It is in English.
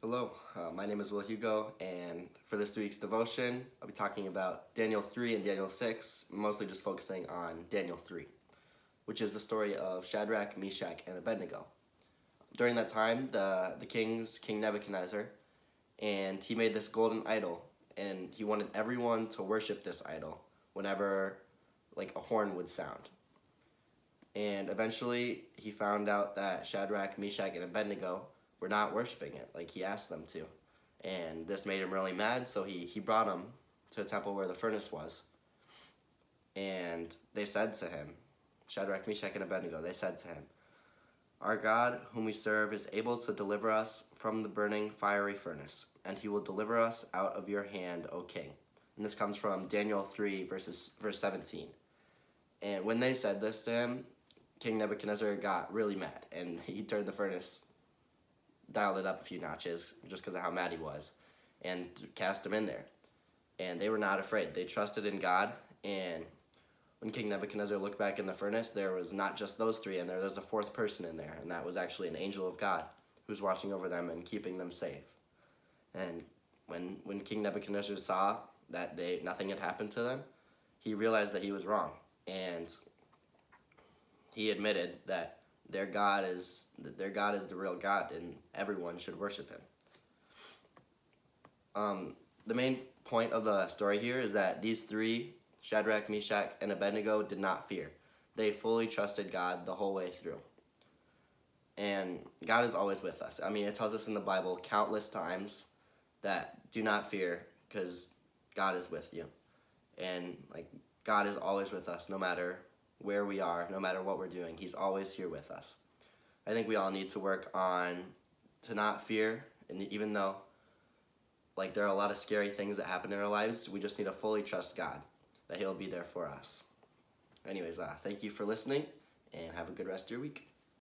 Hello, my name is Will Hugo, and for this week's devotion, I'll be talking about Daniel 3 and Daniel 6, mostly just focusing on Daniel 3, which is the story of Shadrach, Meshach, and Abednego. During that time, the king's King Nebuchadnezzar, and he made this golden idol, and he wanted everyone to worship this idol whenever like a horn would sound. And eventually, he found out that Shadrach, Meshach, and Abednego were not worshiping it like he asked them to. And this made him really mad, so he brought them to a temple where the furnace was. And they said to him, Shadrach, Meshach, and Abednego, they said to him, "Our God, whom we serve, is able to deliver us from the burning fiery furnace, and he will deliver us out of your hand, O king." And this comes from Daniel 3, verse 17. And when they said this to him, King Nebuchadnezzar got really mad, and he turned the furnace, dialed it up a few notches just because of how mad he was, and cast him in there. And they were not afraid. They trusted in God, and when King Nebuchadnezzar looked back in the furnace, there was not just those three in there, there's a fourth person in there, and that was actually an angel of God who's watching over them and keeping them safe. And when King Nebuchadnezzar saw that nothing had happened to them, he realized that he was wrong, and he admitted that their God is the real God, and everyone should worship him. The main point of the story here is that these three, Shadrach, Meshach, and Abednego, did not fear. They fully trusted God the whole way through. And God is always with us. I mean, it tells us in the Bible countless times that do not fear because God is with you. And God is always with us no matter where we are, no matter what we're doing. He's always here with us. I think we all need to work on to not fear, and even though there are a lot of scary things that happen in our lives, we just need to fully trust God that he'll be there for us. Anyways, thank you for listening, and have a good rest of your week.